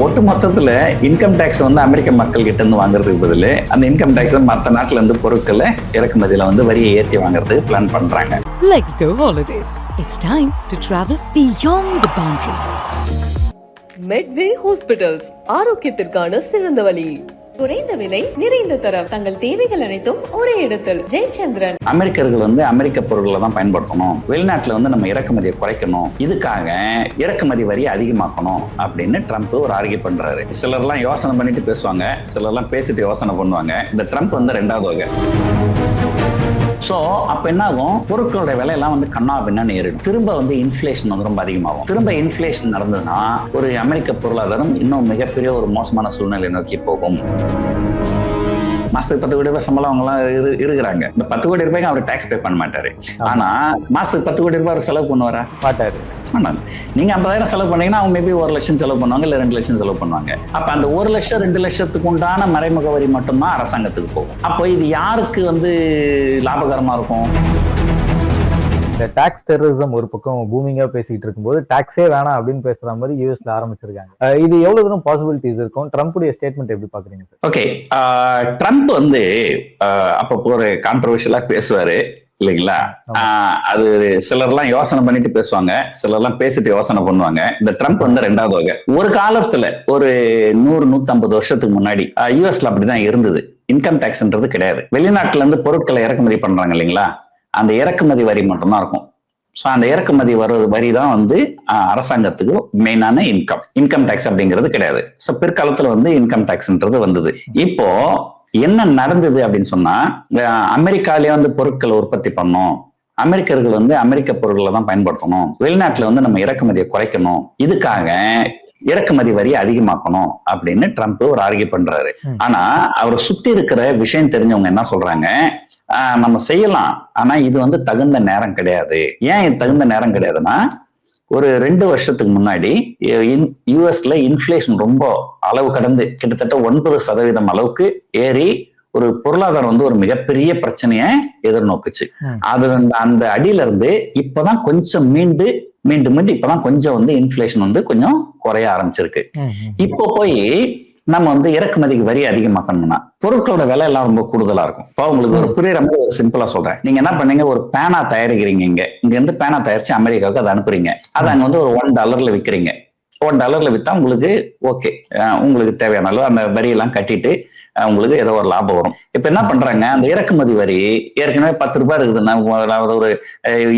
ஒட்டு மொத்தத்துல income tax வந்து அமெரிக்க மக்கள் கிட்ட இருந்து வாங்குறதுக்கு பதில் அந்த இன்கம் டேக்ஸ் மற்ற நாட்டுல இருந்து பொருட்களை இறக்குமதியில வந்து வரியை ஏற்றி வாங்குறதுக்கு பிளான் பண்றாங்க. Let's go holidays. It's time to travel beyond the boundaries. Medway Hospitals ஆரோக்கியத்திற்கான சிறந்த வழி. குறைந்த விலை, நிறைந்த தரம், தங்கள் தேவைகள் அனைத்தும் ஒரே இடத்தில். ஜெயச்சந்திரன். அமெரிக்கர்கள் வந்து அமெரிக்க பொருட்களை தான் பயன்படுத்தணும், வெளிநாட்டுல வந்து நம்ம இறக்குமதியை குறைக்கணும், இதுக்காக இறக்குமதி வரியை அதிகமாக்கணும் அப்படின்னு ட்ரம்ப் ஒரு ஆர்கியூ பண்றாரு. சிலர்லாம் யோசனை பண்ணிட்டு பேசுவாங்க, சிலர்லாம் பேசிட்டு யோசனை பண்ணுவாங்க. இந்த ட்ரம்ப் வந்து ரெண்டாவது வகை. ஸோ அப்போ என்ன ஆகும், பொருட்களோட விலையெல்லாம் வந்து கண்ணா பின்னான்னு ஏறிடும். திரும்ப வந்து இன்ஃப்ளேஷன் வந்து ரொம்ப அதிகமாகும். திரும்ப இன்ஃப்ளேஷன் நடந்ததுன்னா ஒரு அமெரிக்க பொருளாதாரம் இன்னும் மிகப்பெரிய ஒரு மோசமான சூழ்நிலை நோக்கி போகும். மாசத்துக்கு 10 கோடி ரூபாய் சம்பளம் அவங்கலாம் இருக்கிறாங்க. இந்த 10 கோடி ரூபாய்க்கு அவர் டாக்ஸ் பே பண்ண மாட்டாரு. ஆனா மாசத்துக்கு 10 கோடி ரூபாய் அவர் செலவு பண்ணுவாரா? மாட்டாரு. நீங்க 50,000 செலவு பண்ணீங்கன்னா அவங்க மேபி 1 லட்சம் செலவு பண்ணுவாங்க, இல்ல 2 லட்சம் செலவு பண்ணுவாங்க. அப்ப அந்த 1 லட்சம் 2 லட்சத்துக்கு உண்டான மறைமுக வரி மட்டும்தான் அரசாங்கத்துக்கு போகும். அப்போ இது யாருக்கு வந்து லாபகரமா இருக்கும்? இந்த டாக்ஸ் டெரரிசம் ஒரு பக்கம் பூமிங்கா பேசிட்டு இருக்கும்போது டாக்ஸே வேணாம் அப்படின்னு பேசுற மாதிரி யூஎஸ்ல ஆரம்பிச்சிருக்காங்க. இது எவ்வளவு தூரம் பாசிபிலிட்டிஸ் இருக்கும்? ட்ரம்ப்புடைய ஸ்டேட்மெண்ட் எப்படி பாக்குறீங்க? ஓகே, ட்ரம்ப் வந்து அப்பப்போ ஒரு கான்ட்ரவர்ஷியலா பேசுவாரு இல்லைங்களா? அது சிலர்லாம் யோசனை பண்ணிட்டு பேசுவாங்க, சிலர்லாம் பேசிட்டு யோசனை பண்ணுவாங்க. இந்த ட்ரம்ப் வந்து ரெண்டாவது வகை. ஒரு காலத்துல ஒரு 100-150 வருஷத்துக்கு முன்னாடி யூஎஸ்ல அப்படிதான் இருந்தது. இன்கம் டாக்ஸ்ன்றது கிடையாது. வெளிநாட்டுல இருந்து பொருட்களை இறக்குமதி பண்றாங்க இல்லைங்களா, அந்த இறக்குமதி வரி மட்டும்தான் இருக்கும். ஸோ அந்த இறக்குமதி வரி தான் வந்து அரசாங்கத்துக்கு மெயினான இன்கம் டாக்ஸ் அப்படிங்கிறது கிடையாது. ஸோ பிற்காலத்துல வந்து இன்கம் டாக்ஸ்ன்றது வந்தது. இப்போ என்ன நடந்தது அப்படின்னு சொன்னா, அமெரிக்காலேயே வந்து பொருட்களை உற்பத்தி பண்ணோம், அமெரிக்கர்கள் வந்து அமெரிக்க பொருட்களை தான் பயன்படுத்தணும், வெளிநாட்டுல வந்து நம்ம இறக்குமதியை குறைக்கணும், இதுக்காக இறக்குமதி வரியை அதிகமாக்கணும் அப்படின்னு ட்ரம்ப் ஒரு ஆர்கியூ பண்றாரு. ஆனா அவரை சுத்தி இருக்கிற விஷயம் தெரிஞ்சவங்க என்ன சொல்றாங்க, நம்ம செய்யலாம், ஆனா இது வந்து தகுந்த நேரம் கிடையாது. ஏன் இது தகுந்த நேரம் கிடையாதுன்னா, ஒரு 2 வருஷத்துக்கு முன்னாடி யூஎஸ்ல இன்ஃப்ளேஷன் ரொம்ப அளவு கடந்து கிட்டத்தட்ட 9% அளவுக்கு ஏறி ஒரு பொருளாதாரம் வந்து ஒரு மிகப்பெரிய பிரச்சனைய எதிர்நோக்குச்சு. அது அந்த அடியில இருந்து இப்பதான் கொஞ்சம் மீண்டு இப்பதான் கொஞ்சம் வந்து இன்ஃப்ளேஷன் வந்து கொஞ்சம் குறைய ஆரம்பிச்சிருக்கு. இப்போ போய் நம்ம வந்து இறக்குமதிக்கு வரி அதிகமாக்கணும்னா பொருட்களோட விலை எல்லாம் ரொம்ப கூடுதலா இருக்கும். இப்போ உங்களுக்கு ஒரு புரியுற மாதிரி ஒரு சிம்பிளா சொல்றேன். நீங்க என்ன பண்ணீங்க, ஒரு பேனா தயாரிக்கிறீங்க, இங்க இருந்து பேனா தயாரிச்சு அமெரிக்காவுக்கு அதை அனுப்புறீங்க. அதை அங்க வந்து ஒரு $1 விற்கிறீங்க. $1 வித்தா உங்களுக்கு ஓகே, உங்களுக்கு தேவையான அளவு அந்த வரியெல்லாம் கட்டிட்டு உங்களுக்கு ஏதோ ஒரு லாபம் வரும். இப்ப என்ன பண்றாங்க, அந்த இறக்குமதி வரி ஏற்கனவே 10 ரூபாய் இருக்குதுன்னா, ஒரு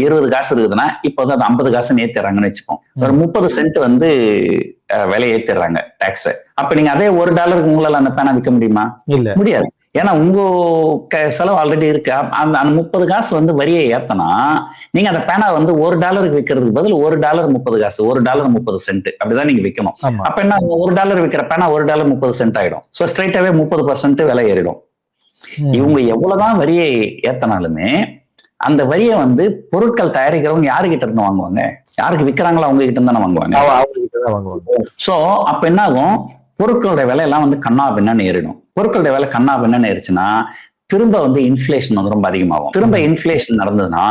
20 காசு இருக்குதுன்னா இப்போ வந்து அது 50 காசு ஏத்திடுறாங்கன்னு வச்சுப்போம். ஒரு 30 சென்ட் வந்து விலை ஏத்திடுறாங்க டாக்ஸ். அப்ப நீங்க அதே $1 உங்களால அந்த பேனா விற்க முடியுமா? முடியாது. ஏன்னா உங்க செலவு ஆல்ரெடி இருக்கு. அந்த 30 காசு வந்து வரியை ஏத்தனா நீங்க அந்த பேனா வந்து $1 விற்கிறதுக்கு பதில் $1 30 காசு, $1 30 சென்ட் அப்படிதான் நீங்க விற்கணும். அப்ப என்ன, $1 விற்கிற பேனா $1 30 சென்ட் ஆயிடும். ஸோ ஸ்ட்ரைட்டாவே 30% விலை ஏறிடும். இவங்க எவ்வளவுதான் வரியை ஏத்தனாலுமே அந்த வரியை வந்து பொருட்கள் தயாரிக்கிறவங்க யாருகிட்ட இருந்து வாங்குவாங்க? யாருக்கு விற்கிறாங்களோ அவங்க கிட்ட இருந்தானே வாங்குவாங்க. சோ அப்ப என்ன ஆகும், பொருட்களோட விலையெல்லாம் வந்து கண்ணா பின்னான்னு ஏறிடும். பொருட்களோட விலை கண்ணா பின்னான்னு ஏறிச்சுன்னா திரும்ப வந்து இன்ஃப்ளேஷன் வந்து ரொம்ப அதிகமாகும். திரும்ப இன்ஃப்ளேஷன் நடந்ததுன்னா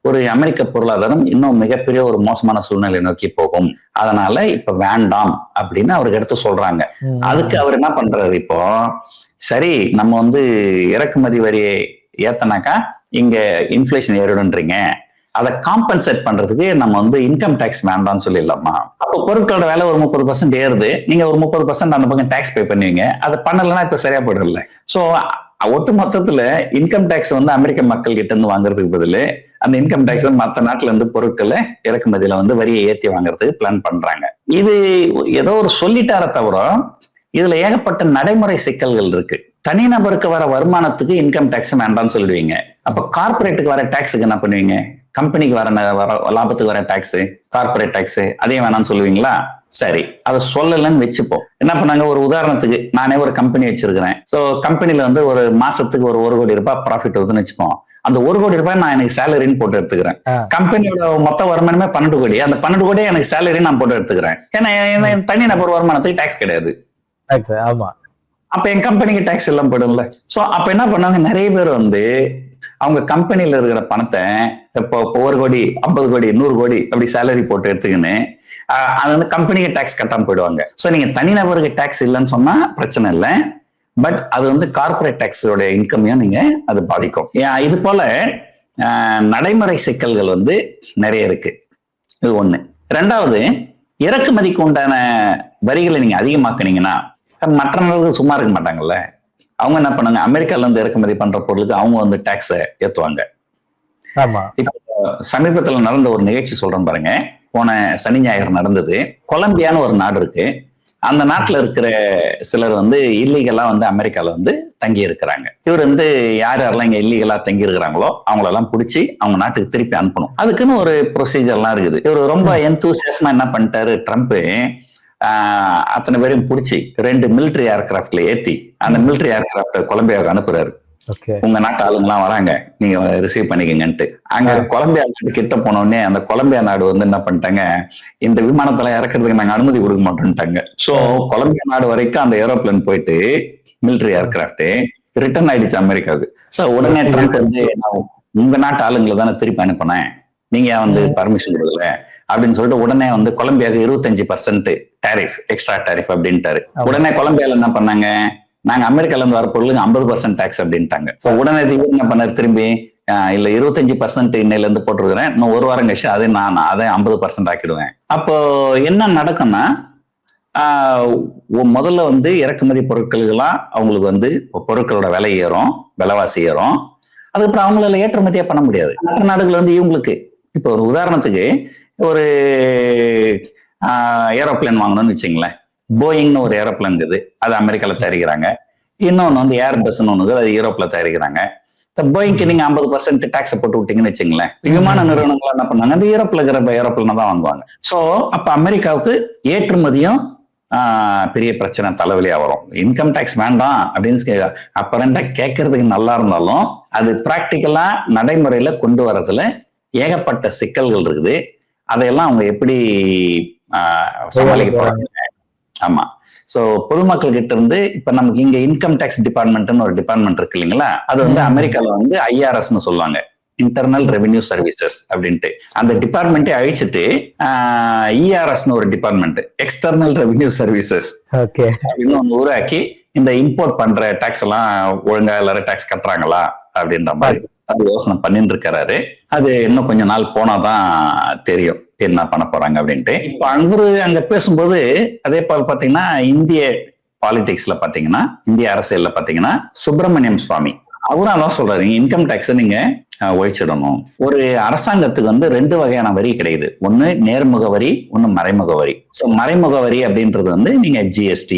ஒரு அமெரிக்க பொருளாதாரம் இன்னும் மிகப்பெரிய ஒரு மோசமான சூழ்நிலை நோக்கி போகும். அதனால இப்ப வேண்டாம் அப்படின்னு அவருக்கு எடுத்து சொல்றாங்க. அதுக்கு அவர் என்ன பண்றாரு, இப்போ சரி நம்ம வந்து இறக்குமதி வரியை ஏத்தனாக்கா இங்க இன்ஃப்ளேஷன் ஏறிடுன்றீங்க, அதை காம்பன்சேட் பண்றதுக்கு நம்ம வந்து இன்கம் டாக்ஸ் வேண்டாம்னு சொல்லிடலாமா? அப்போ பொருட்களோட விலை ஒரு 30% ஏறுது, நீங்க ஒரு 30% அந்த பக்கம் டாக்ஸ் பே பண்ணுவீங்க. அதை பண்ணலன்னா இப்ப சரியா போயிடல. சோ ஒட்டு மொத்தத்துல இன்கம் டாக்ஸ் வந்து அமெரிக்க மக்கள் கிட்ட இருந்து வாங்குறதுக்கு பதில் அந்த இன்கம் டாக்ஸ் மற்ற நாட்டுல இருந்து பொருட்களை இறக்குமதியில வந்து வரியை ஏற்றி வாங்குறதுக்கு பிளான் பண்றாங்க. இது ஏதோ ஒரு சொல்லிட்டார தவிர இதுல ஏகப்பட்ட நடைமுறை சிக்கல்கள் இருக்கு. தனிநபருக்கு வர வருமானத்துக்கு இன்கம் டாக்ஸ் வேண்டாம்னு சொல்லுவீங்க. அப்ப கார்பரேட்டுக்கு வர டாக்ஸுக்கு என்ன பண்ணுவீங்க? கம்பெனிக்கு வர லாபத்துக்கு வர டாக்ஸ், கார்பரேட் டாக்ஸ், அதையும் வேணாம்னு சொல்லுவீங்களா? சரி, அதை சொல்லலன்னு வச்சுப்போம். என்ன பண்ணாங்க, ஒரு உதாரணத்துக்கு நானே ஒரு கம்பெனி வச்சிருக்கிறேன். சோ கம்பெனில வந்து ஒரு மாசத்துக்கு ஒரு 1 கோடி ரூபாய் ப்ராஃபிட் வருதுன்னு வச்சுப்போம். அந்த 1 கோடி ரூபாய் நான் எனக்கு சேலரின்னு போட்டு எடுத்துக்கிறேன். கம்பெனியோட மொத்த வருமானமே 12 கோடி. அந்த 12 கோடியே எனக்கு சேலரி நான் போட்டு எடுத்துக்கிறேன். ஏன்னா தனி நபர் வருமானத்துக்கு டாக்ஸ் கிடையாது. அப்ப என் கம்பெனிக்கு டாக்ஸ் எல்லாம் போயிடும்ல. சோ அப்ப என்ன பண்ணாங்க, நிறைய பேர் வந்து அவங்க கம்பெனில இருக்கிற பணத்தை இப்போ 1 கோடி 50 கோடி 100 கோடி அப்படி சேலரி போட்டு எடுத்துக்கின்னு அது வந்து கம்பெனிக்கு டாக்ஸ் கட்டாம போயிடுவாங்க. ஸோ நீங்க தனிநபருக்கு டாக்ஸ் இல்லைன்னு சொன்னா பிரச்சனை இல்லை, பட் அது வந்து கார்பரேட் டாக்ஸோட இன்கமையும் நீங்க அது பாதிக்கும். இது போல நடைமுறை சிக்கல்கள் வந்து நிறைய இருக்கு. இது ஒண்ணு. ரெண்டாவது, இறக்குமதிக்கு உண்டான வரிகளை நீங்க அதிகமாக்குனீங்கன்னா மற்ற நாடுகள் சும்மா இருக்க மாட்டாங்கல்ல. அவங்க என்ன பண்ணாங்க, அமெரிக்கால இருந்து இறக்குமதி பண்ற பொருளுக்கு அவங்க வந்து டாக்ஸை ஏத்துவாங்க. இப்போ சமீபத்துல நடந்த ஒரு நிகழ்ச்சி சொல்றேன் பாருங்க. போன சனி ஞாயிறு நடந்தது. கொலம்பியான்னு ஒரு நாடு இருக்கு. அந்த நாட்டுல இருக்கிற சிலர் வந்து இல்லீகலா வந்து அமெரிக்கால வந்து தங்கி இருக்கிறாங்க. இவர் வந்து யாரெல்லாம் இங்க இல்லீகலா தங்கி இருக்கிறாங்களோ அவங்களெல்லாம் பிடிச்சி அவங்க நாட்டுக்கு திருப்பி அனுப்பணும். அதுக்குன்னு ஒரு ப்ரொசீஜர்லாம் இருக்குது. இவர் ரொம்ப எந்தூசியாசமா என்ன பண்ணிட்டாரு ட்ரம்ப், அத்தனை பேரையும் பிடிச்சி 2 மிலிட்டரி ஏர்கிராஃப்ட்ல ஏத்தி அந்த மிலிட்டரி ஏர்கிராஃப்ட் கொலம்பியாவுக்கு அனுப்புறாரு. உங்க நாட்டு ஆளுங்கெல்லாம் வராங்க, நீங்க ரிசீவ் பண்ணிக்கங்கன்ட்டு. அங்க கொலம்பியா நாட்டு கிட்ட போனோடனே அந்த கொலம்பியா நாடு வந்து என்ன பண்ணிட்டாங்க, இந்த விமானத்துல இறக்குறதுக்கு நாங்க அனுமதி கொடுக்க மாட்டோம்ட்டாங்க. சோ கொலம்பியா நாடு வரைக்கும் அந்த ஏரோப்ளேன் போயிட்டு மிலிட்டரி ஏர்கிராஃப்ட் ரிட்டர்ன் ஆயிடுச்சு அமெரிக்காவுக்கு. சோ உடனே ட்ரம்ப் வந்து உங்க நாட்டு ஆளுங்களை தானே திருப்பி அனுப்பினேன், நீங்க வந்து பர்மிஷன் கொடுக்கல அப்படின்னு சொல்லிட்டு உடனே வந்து கொலம்பியாவுக்கு 25% டாரிஃப், எக்ஸ்ட்ரா டாரிஃப் அப்படின்ட்டாரு. உடனே கொலம்பியால என்ன பண்ணாங்க, நாங்க அமெரிக்கால இருந்து வர பொருளுக்கு 50% டாக்ஸ் அப்படின்ட்டாங்க. உடனே என்ன பண்ணாரு, திரும்பி இல்ல 25% இன்னையில இருந்து போட்டிருக்கிறேன், இன்னும் 1 வாரம் கழிச்சு அதை 50% ஆக்கிடுவேன். அப்போ என்ன நடக்கும்னா, முதல்ல வந்து இறக்குமதி பொருட்களுக்கெல்லாம் அவங்களுக்கு வந்து பொருட்களோட விலை ஏறும், விலைவாசி ஏறும். அதுக்கப்புறம் அவங்களால ஏற்றுமதியா பண்ண முடியாது. மற்ற நாடுகள் வந்து இவங்களுக்கு இப்போ ஒரு உதாரணத்துக்கு ஒரு ஏரோப்ளேன் வாங்கணும்னு வச்சுங்களேன். போயிங்னு ஒரு ஏரோப்ளேன் இருக்குது, அது அமெரிக்கால தயாரிக்கிறாங்க. இன்னொன்னு வந்து ஏர்பஸ்ன்னு ஒண்ணு, அது யூரோப்ல தயாரிக்கிறாங்க. போயிங்க்கு நீங்க 50% டாக்ஸ் போட்டு விட்டீங்கன்னு வச்சுங்களேன், விமான நிறுவனங்கள் என்ன பண்ணாங்க, அந்த யூரோப்ல இருக்கிற ஏரோப்ளேனை தான் வாங்குவாங்க. சோ அப்ப அமெரிக்காவுக்கு ஏற்றுமதியும் பெரிய பிரச்சனை, தலைவலியா வரும். இன்கம் டாக்ஸ் வேண்டாம் அப்படின்னு அப்பறண்டா கேட்கறதுக்கு நல்லா இருந்தாலும் அது பிராக்டிக்கலா நடைமுறையில கொண்டு வரதுல ஏகப்பட்ட சிக்கல்கள் இருக்குது. அதையெல்லாம் அவங்க எப்படி சமாளிக்க போறாங்க. ஆமா. சோ பொதுமக்கள் கிட்ட இருந்து இப்ப நமக்கு இங்க இன்கம் டாக்ஸ் டிபார்ட்மெண்ட்னு ஒரு டிபார்ட்மெண்ட் இருக்கு இல்லைங்களா, அது வந்து அமெரிக்கால வந்து IRSன்னு சொல்லுவாங்க, இன்டர்னல் ரெவென்யூ சர்வீசஸ் அப்படின்ட்டு. அந்த டிபார்ட்மெண்ட்டே அழிச்சிட்டு ERSன்னு ஒரு டிபார்ட்மெண்ட், எக்ஸ்டர்னல் ரெவென்யூ சர்வீசஸ் அப்படின்னு ஒன்று உருவாக்கி இந்த இம்போர்ட் பண்ற டாக்ஸ் எல்லாம் ஒழுங்கா எல்லாரும் டாக்ஸ் கட்டுறாங்களா அப்படின்ற மாதிரி அது யோசனை பண்ணிட்டு இருக்காரு. அது இன்னும் கொஞ்ச நாள் போனாதான் தெரியும் என்ன பண்ண போறாங்க அப்படின்ட்டு. இப்ப அங்க பேசும்போது அதே போல பாத்தீங்கன்னா இந்திய பாலிடிக்ஸ்ல பாத்தீங்கன்னா, இந்திய அரசியல்ல பாத்தீங்கன்னா சுப்பிரமணியம் சுவாமி அவரும் அதான் சொல்றாரு, இன்கம் டாக்ஸ் நீங்க ஒழிச்சிடணும். ஒரு அரசாங்கத்துக்கு வந்து 2 வகையான வரி கிடையாது. ஒண்ணு நேர்முக வரி, ஒண்ணு மறைமுக வரி. சோ மறைமுக வரி அப்படின்றது வந்து நீங்க GST,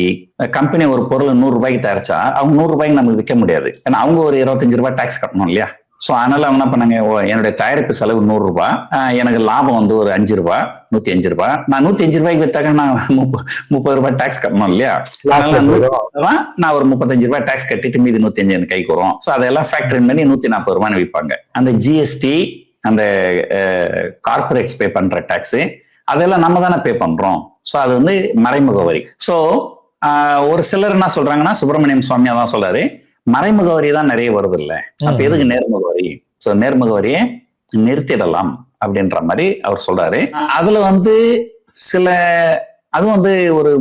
கம்பெனி ஒரு பொருள் 100 ரூபாய்க்கு தயாரிச்சா அவங்க 100 ரூபாய்க்கு நமக்கு விற்க முடியாது, ஏன்னா அவங்க ஒரு 25 ரூபாய் டாக்ஸ் கட்டணும் இல்லையா. சோ அதனால அவங்க என்ன பண்ணாங்க, என்னுடைய தயாரிப்பு செலவு 100 ரூபாய், எனக்கு லாபம் வந்து ஒரு 5 ரூபாய், 105 ரூபாய். நான் 105 ரூபாய்க்கு வித்தாக்க நான் 30 ரூபாய் டாக்ஸ் கட்டணும் இல்லையா. நான் ஒரு 35 ரூபாய் டாக்ஸ் கட்டிட்டு மீதி 105 எனக்கு கைக்கு வரும். சோ அதெல்லாம் ஃபேக்டரிங் பண்ணி 140 ரூபான்னு விற்பாங்க. அந்த GST, அந்த கார்பரேட்ஸ் பே பண்ற டாக்ஸ், அதெல்லாம் நம்ம தானே பே பண்றோம். சோ அது வந்து மறைமுக வரி. சோ ஒரு சிலர் என்ன சொல்றாங்கன்னா, சுப்பிரமணியம் சுவாமியா தான் சொல்றாரு, மறைமுக வரி தான் நிறைய வருது இல்ல, அப்ப எதுக்கு நேர்முக வரி? சோ நேர்முக வரியை நிறுத்திடலாம் அப்படின்ற மாதிரி அவர் சொல்றாரு. அதுல வந்து சில அது வந்து ஒரு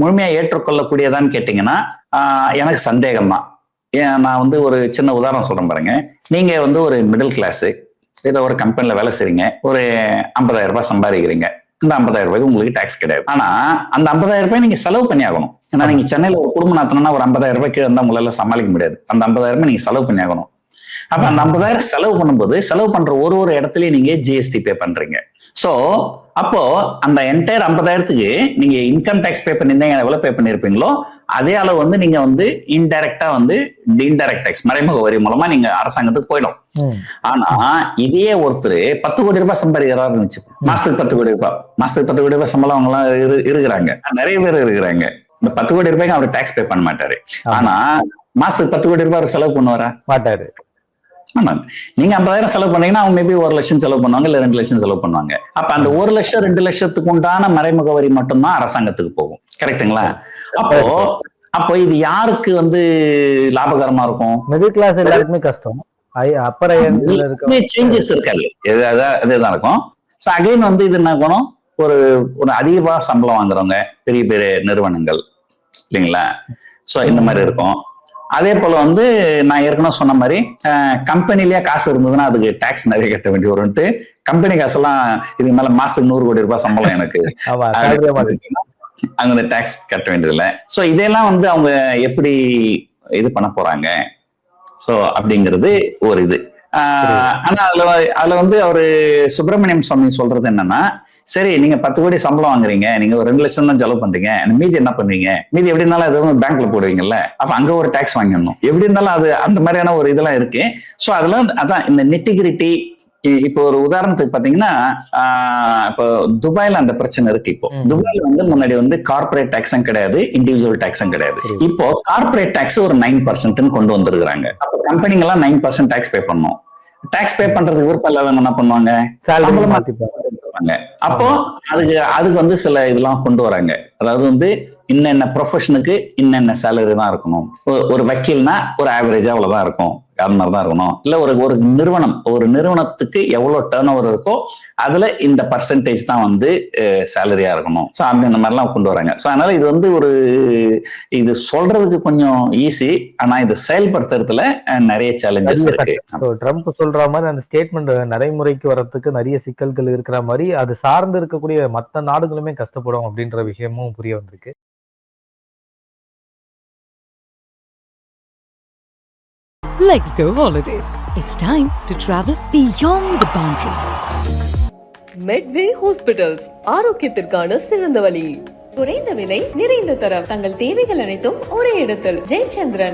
முழுமையா ஏற்றுக்கொள்ளக்கூடியதான்னு கேட்டீங்கன்னா எனக்கு சந்தேகம் தான். நான் வந்து ஒரு சின்ன உதாரணம் சொல்றேன் பாருங்க. நீங்க வந்து ஒரு மிடில் கிளாஸ், ஏதோ ஒரு கம்பெனில வேலை செய்றீங்க, ஒரு 50,000 ரூபாய் சம்பாதிக்கிறீங்க. அந்த 50,000 ரூபாய்க்கு உங்களுக்கு டாக்ஸ் கிடையாது. ஆனா அந்த 50,000 ரூபாய் நீங்க செலவு பண்ணி ஆகணும். ஏன்னா நீங்க சென்னையில ஒரு குடும்பம் நடத்தினா ஒரு 50,000 ரூபாய் கீழே இருந்தா உங்களால சமாளிக்க முடியாது. அந்த 50,000 ரூபாய் நீங்க செலவு பண்ணி ஆகணும். அப்ப அந்த 50,000 செலவு பண்ணும்போது செலவு பண்ற ஒரு இடத்துலயும் நீங்க GST பே பண்றீங்க. சோ அப்போ அந்த என்டையர் 50,000க்கு நீங்க இன்கம் டாக்ஸ் பே பண்ணிருந்தீங்க, எவ்வளவு பே பண்ணிருப்பீங்களோ அதே அளவு வந்து நீங்க வந்து இன்டைரக்டா வந்து இன்டைரக்ட் டாக்ஸ், மறைமுக வரி மூலமா நீங்க அரசாங்கத்துக்கு போயிடும். ஆனா இதே ஒருத்தர் 10 கோடி ரூபாய் சம்பாதிக்கிறாருன்னு வச்சு, மாசத்துக்கு 10 கோடி ரூபாய், மாசத்துக்கு 10 கோடி ரூபாய் சம்பளம் அவங்க எல்லாம் இருக்கிறாங்க, நிறைய பேர் இருக்கிறாங்க. இந்த 10 கோடி ரூபாய்க்கு அவர் டாக்ஸ் பே பண்ண மாட்டாரு. ஆனா மாசத்துக்கு 10 கோடி ரூபாய் செலவு பண்ணுவாரா? மாட்டாரு. நீங்க 50,000 செலவு பண்ணீங்கன்னா அவங்க மேபி 1 லட்சம் செலவு பண்ணுவாங்க, இல்ல 2 லட்சம் செலவு பண்ணுவாங்க. அப்ப அந்த 1 லட்சம் 2 லட்சத்துக்கு உண்டான மறைமுக வரி மட்டும்தான் அரசாங்கத்துக்கு போகும். கரெக்டுங்களா? அப்போ இது யாருக்கு வந்து லாபகரமா இருக்கும்? மிடில் கிளாஸ் எல்லாருக்குமே கஷ்டம். அப்பர் எண்ட்ல இருக்க சேஞ்சஸ் இருக்காது, இதுதான் இருக்கும். ஸோ அகைன் வந்து இது என்ன ஆகணும், ஒரு ஒரு அதிகமா சம்பளம் வாங்குறவங்க பெரிய பெரிய நிறுவனங்கள் இல்லைங்களா, ஸோ இந்த மாதிரி இருக்கும். அதே போல வந்து நான் ஏற்கனவே சொன்ன மாதிரி கம்பெனிலேயே காசு இருந்ததுன்னா அதுக்கு டாக்ஸ் நிறைய கட்ட வேண்டி வரும்ட்டு, கம்பெனி காசெல்லாம் இதுக்கு மேல மாசத்துக்கு 100 கோடி ரூபாய் சம்பளம் எனக்கு அங்க டாக்ஸ் கட்ட வேண்டியது இல்லை. ஸோ இதெல்லாம் வந்து அவங்க எப்படி இது பண்ண போறாங்க, ஸோ அப்படிங்கிறது ஒரு இது. ஆனா அதுல வந்து அவரு சுப்பிரமணியம் சுவாமி சொல்றது என்னன்னா, சரி நீங்க 10 கோடி சம்பளம் வாங்குறீங்க, நீங்க ஒரு 2 லட்சம் தான் செலவு பண்றீங்க, மீதி என்ன பண்ணுவீங்க, மீதி எப்படி இருந்தாலும் எதுவும் பேங்க்ல போடுவீங்கல்ல, அப்ப அங்க ஒரு டாக்ஸ் வாங்கிடணும், எப்படி இருந்தாலும் அது அந்த மாதிரியான ஒரு இதெல்லாம் இருக்கு. ஸோ அதுல அதான் இந்த நெட்டிகிரிட்டி. இப்போ ஒரு உதாரணத்துக்கு பாத்தீங்கன்னா, இப்போ துபாயில அந்த பிரச்சனை இருக்கு. இப்போ துபாயில வந்து முன்னாடி வந்து கார்பரேட் டாக்ஸும் கிடையாது, இண்டிவிஜுவல் டாக்ஸும் கிடையாது. இப்போ கார்பரேட் டாக்ஸ் ஒரு 9% கொண்டு வந்திருக்காங்க. அப்போ கம்பெனிங்க எல்லாம் 9% டாக்ஸ் பே பண்ணணும். டாக்ஸ் பே பண்றதுக்கு விருப்பம் இல்லாதவங்க என்ன பண்ணுவாங்க, சம்பளமா பண்ணுவாங்க. அப்போ அதுக்கு வந்து சில இதெல்லாம் கொண்டு வராங்க. அதாவது வந்து இன்னென்ன ப்ரொஃபஷனுக்கு இன்னென்ன சேலரி தான் இருக்கணும். ஒரு வக்கீல்னா ஒரு ஆவரேஜா அவ்வளவுதான் இருக்கும், அது மாதிரிதான் இருக்கணும். இல்ல ஒரு நிறுவனத்துக்கு எவ்வளவு டர்ன் ஓவர் இருக்கோ அதுல இந்த பர்சன்டேஜ் தான் வந்து சேலரியா இருக்கணும். ஸோ அந்த மாதிரிலாம் கொண்டு வராங்க. ஸோ அதனால இது வந்து இது சொல்றதுக்கு கொஞ்சம் ஈஸி, ஆனா இது செயல்படுத்துறதுல நிறைய சேலஞ்சஸ் இருக்கு. ட்ரம்ப் சொல்ற மாதிரி அந்த ஸ்டேட்மெண்ட் நடைமுறைக்கு வர்றதுக்கு நிறைய சிக்கல்கள் இருக்கிற மாதிரி அது சார்ந்து இருக்கக்கூடிய மற்ற நாடுகளுமே கஷ்டப்படும் அப்படின்ற விஷயமும் புரிய வந்திருக்கு. Let's go holidays. It's time to travel beyond the boundaries. Medway hospitals, ஆரோக்கியத்திற்கான சிறந்த வழி. குறைந்த விலை, நிறைந்த தரம், தங்கள் தேவைகள் அனைத்தும் ஒரே இடத்தில். ஜெயச்சந்திரன்.